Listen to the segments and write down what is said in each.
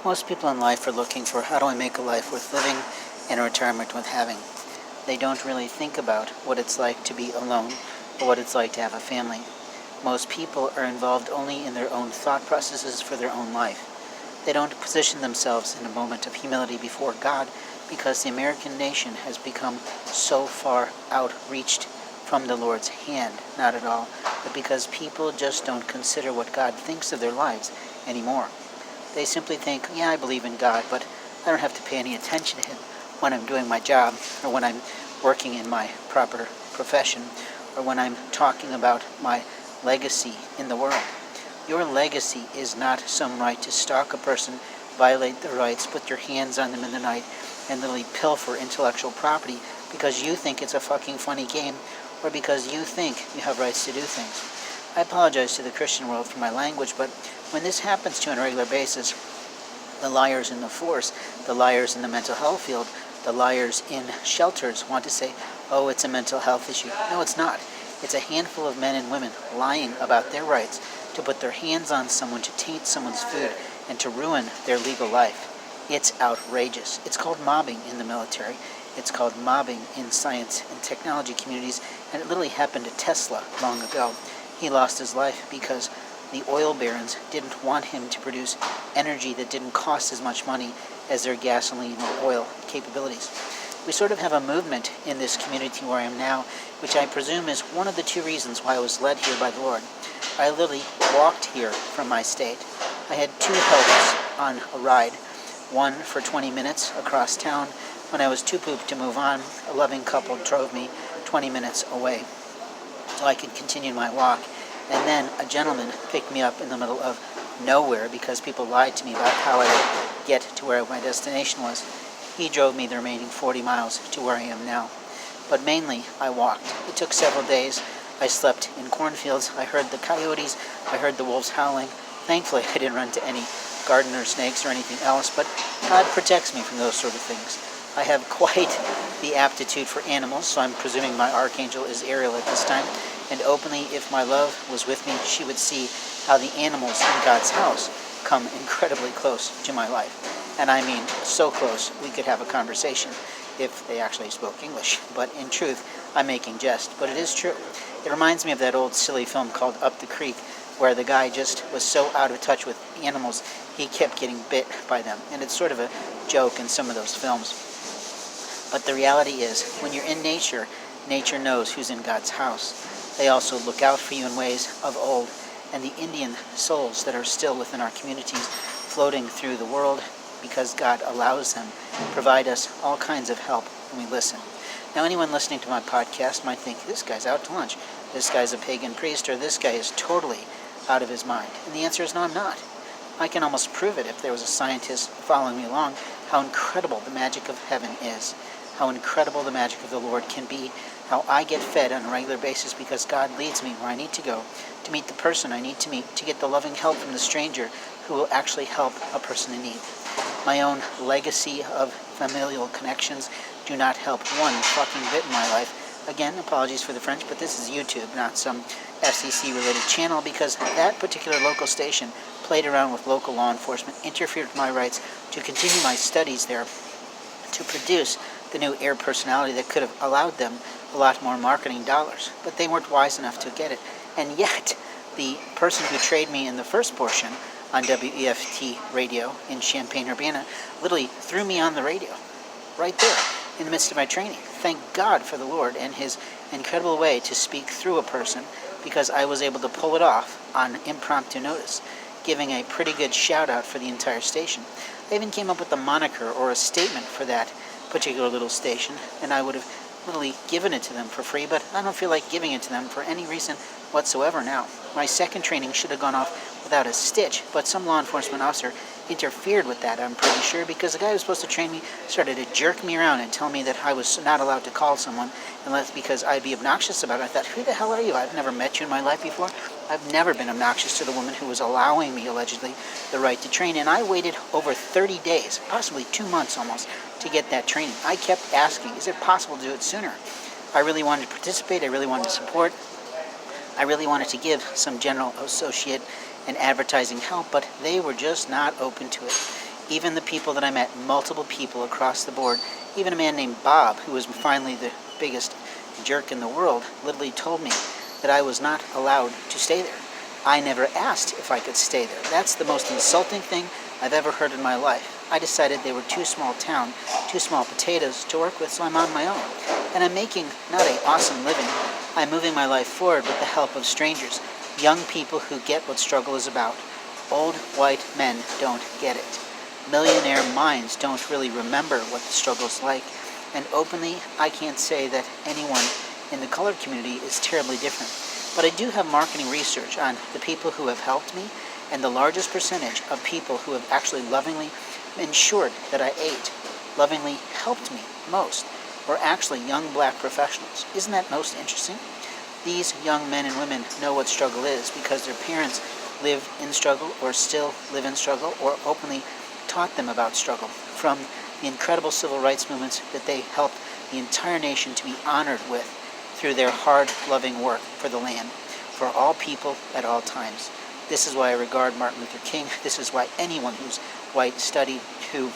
Most people in life are looking for how do I make a life worth living and a retirement worth having. They don't really think about what it's like to be alone or what it's like to have a family. Most people are involved only in their own thought processes for their own life. They don't position themselves in a moment of humility before God because the American nation has become so far outreached from the Lord's hand, not at all, but because people just don't consider what God thinks of their lives anymore. They simply think, yeah, I believe in God, but I don't have to pay any attention to Him when I'm doing my job, or when I'm working in my proper profession, or when I'm talking about my legacy in the world. Your legacy is not some right to stalk a person, violate their rights, put your hands on them in the night, and literally pilfer intellectual property because you think it's a fucking funny game, or because you think you have rights to do things. I apologize to the Christian world for my language, but when this happens to you on a regular basis, the liars in the force, the liars in the mental health field, the liars in shelters want to say, oh, it's a mental health issue. No, it's not. It's a handful of men and women lying about their rights to put their hands on someone, to taint someone's food, and to ruin their legal life. It's outrageous. It's called mobbing in the military. It's called mobbing in science and technology communities, and it literally happened to Tesla long ago. He lost his life because the oil barons didn't want him to produce energy that didn't cost as much money as their gasoline or oil capabilities. We sort of have a movement in this community where I am now, which I presume is one of the two reasons why I was led here by the Lord. I literally walked here from my state. I had two helpers on a ride, one for 20 minutes across town. When I was too pooped to move on, a loving couple drove me 20 minutes away so I could continue my walk. And then a gentleman picked me up in the middle of nowhere because people lied to me about how I would get to where my destination was. He drove me the remaining 40 miles to where I am now. But mainly, I walked. It took several days. I slept in cornfields. I heard the coyotes. I heard the wolves howling. Thankfully, I didn't run into any gardener snakes or anything else, but God protects me from those sort of things. I have quite the aptitude for animals, so I'm presuming my archangel is Ariel at this time. And openly, if my love was with me, she would see how the animals in God's house come incredibly close to my life. And I mean so close we could have a conversation if they actually spoke English. But in truth, I'm making jest, but it is true. It reminds me of that old silly film called Up the Creek, where the guy just was so out of touch with animals, he kept getting bit by them. And it's sort of a joke in some of those films. But the reality is, when you're in nature, nature knows who's in God's house. They also look out for you in ways of old, and the Indian souls that are still within our communities, floating through the world because God allows them, provide us all kinds of help when we listen. Now, anyone listening to my podcast might think, this guy's out to lunch, this guy's a pagan priest, or this guy is totally out of his mind. And the answer is no, I'm not. I can almost prove it if there was a scientist following me along, how incredible the magic of heaven is, how incredible the magic of the Lord can be, how I get fed on a regular basis because God leads me where I need to go, to meet the person I need to meet, to get the loving help from the stranger who will actually help a person in need. My own legacy of familial connections do not help one fucking bit in my life. Again, apologies for the French, but this is YouTube, not some FCC-related channel, because that particular local station played around with local law enforcement, interfered with my rights to continue my studies there, to produce the new air personality that could have allowed them a lot more marketing dollars. But they weren't wise enough to get it. And yet, the person who trained me in the first portion on WEFT radio in Champaign-Urbana literally threw me on the radio right there in the midst of my training. Thank God for the Lord and His incredible way to speak through a person, because I was able to pull it off on impromptu notice, giving a pretty good shout out for the entire station. I even came up with a moniker or a statement for that particular little station, and I would have literally given it to them for free, but I don't feel like giving it to them for any reason whatsoever now. My second training should have gone off without a stitch, but some law enforcement officer interfered with that, I'm pretty sure, because the guy who was supposed to train me started to jerk me around and tell me that I was not allowed to call someone unless because I'd be obnoxious about it. I thought, who the hell are you? I've never met you in my life before. I've never been obnoxious to the woman who was allowing me, allegedly, the right to train, and I waited over 30 days, possibly 2 months almost, to get that training. I kept asking, is it possible to do it sooner? I really wanted to participate. I really wanted to support. I really wanted to give some general associate and advertising help, but they were just not open to it. Even the people that I met, multiple people across the board, even a man named Bob, who was finally the biggest jerk in the world, literally told me that I was not allowed to stay there. I never asked if I could stay there. That's the most insulting thing I've ever heard in my life. I decided they were too small town, too small potatoes to work with, so I'm on my own. And I'm making not an awesome living. I'm moving my life forward with the help of strangers, young people who get what struggle is about. Old white men don't get it. Millionaire minds don't really remember what the struggle's like. And openly, I can't say that anyone in the colored community is terribly different. But I do have marketing research on the people who have helped me, and the largest percentage of people who have actually lovingly ensured that I ate, lovingly helped me most, were actually young black professionals. Isn't that most interesting? These young men and women know what struggle is because their parents live in struggle or still live in struggle or openly taught them about struggle. From the incredible civil rights movements that they helped the entire nation to be honored with through their hard, loving work for the land, for all people at all times. This is why I regard Martin Luther King. This is why anyone who's white studied who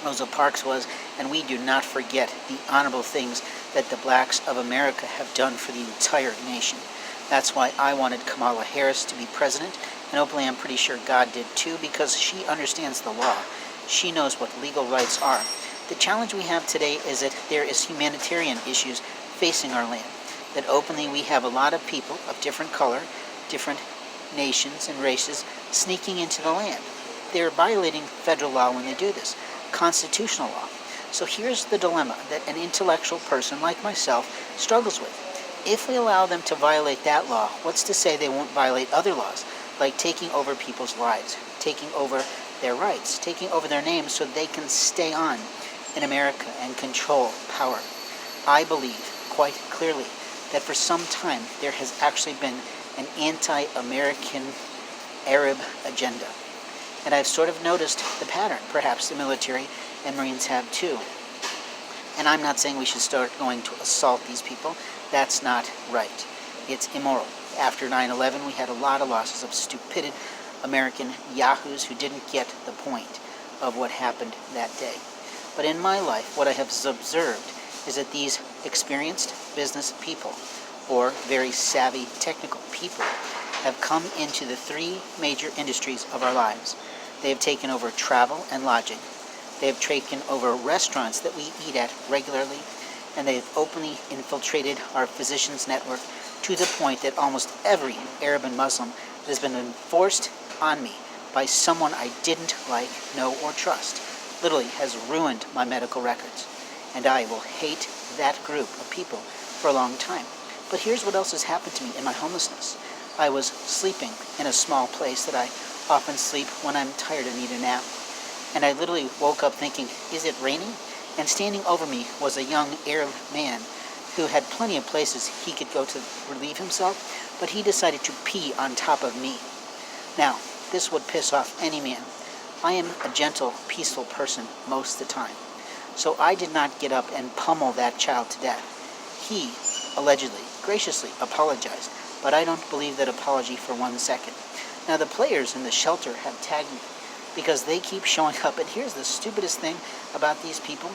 Rosa Parks was, and we do not forget the honorable things that the blacks of America have done for the entire nation. That's why I wanted Kamala Harris to be president, and openly I'm pretty sure God did too, because she understands the law. She knows what legal rights are. The challenge we have today is that there is humanitarian issues facing our land, that openly we have a lot of people of different color, different nations and races sneaking into the land. They're violating federal law when they do this, constitutional law. So here's the dilemma that an intellectual person like myself struggles with. If we allow them to violate that law, what's to say they won't violate other laws, like taking over people's lives, taking over their rights, taking over their names so they can stay on in America and control power? I believe quite clearly that for some time there has actually been an anti-American Arab agenda. And I've sort of noticed the pattern. Perhaps the military and Marines have too. And I'm not saying we should start going to assault these people. That's not right. It's immoral. After 9/11, we had a lot of losses of stupid American yahoos who didn't get the point of what happened that day. But in my life, what I have observed is that these experienced business people, or very savvy technical people, have come into the three major industries of our lives. They have taken over travel and lodging. They have taken over restaurants that we eat at regularly, and they have openly infiltrated our physicians network to the point that almost every Arab and Muslim that has been enforced on me by someone I didn't like, know, or trust literally has ruined my medical records. And I will hate that group of people for a long time. But here's what else has happened to me in my homelessness. I was sleeping in a small place that I often sleep when I'm tired and need a nap. And I literally woke up thinking, is it raining? And standing over me was a young Arab man who had plenty of places he could go to relieve himself, but he decided to pee on top of me. Now, this would piss off any man. I am a gentle, peaceful person most of the time. So I did not get up and pummel that child to death. He, allegedly, graciously apologized, but I don't believe that apology for 1 second. Now the players in the shelter have tagged me because they keep showing up, and here's the stupidest thing about these people,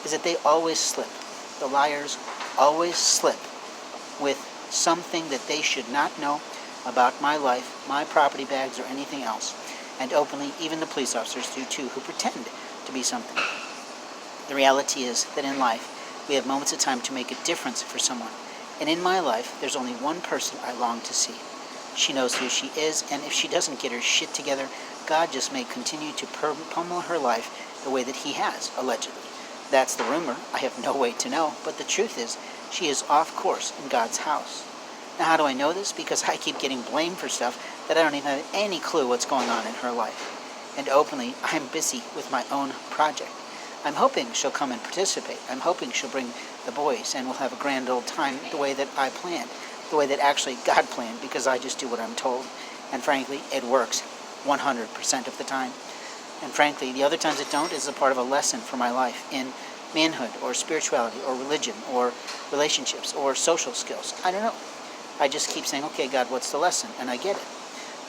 is that they always slip. The liars always slip with something that they should not know about my life, my property bags, or anything else. And openly, even the police officers do too, who pretend to be something. The reality is that in life, we have moments of time to make a difference for someone. And in my life, there's only one person I long to see. She knows who she is, and if she doesn't get her shit together, God just may continue to pummel her life the way that he has, allegedly. That's the rumor. I have no way to know, but the truth is, she is off course in God's house. Now, how do I know this? Because I keep getting blamed for stuff that I don't even have any clue what's going on in her life. And openly, I'm busy with my own project. I'm hoping she'll come and participate. I'm hoping she'll bring the boys, and we'll have a grand old time the way that I planned, the way that actually God planned, because I just do what I'm told. And frankly, it works 100% of the time. And frankly, the other times it don't is a part of a lesson for my life in manhood or spirituality or religion or relationships or social skills. I don't know. I just keep saying, okay, God, what's the lesson? And I get it.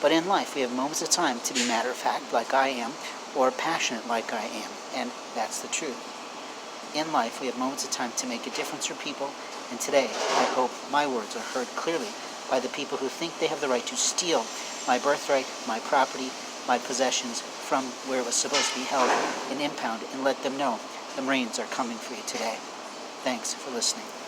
But in life, we have moments of time to be matter-of-fact, like I am, or passionate, like I am, and that's the truth. In life, we have moments of time to make a difference for people, and today, I hope my words are heard clearly by the people who think they have the right to steal my birthright, my property, my possessions from where it was supposed to be held in impound, and let them know the Marines are coming for you today. Thanks for listening.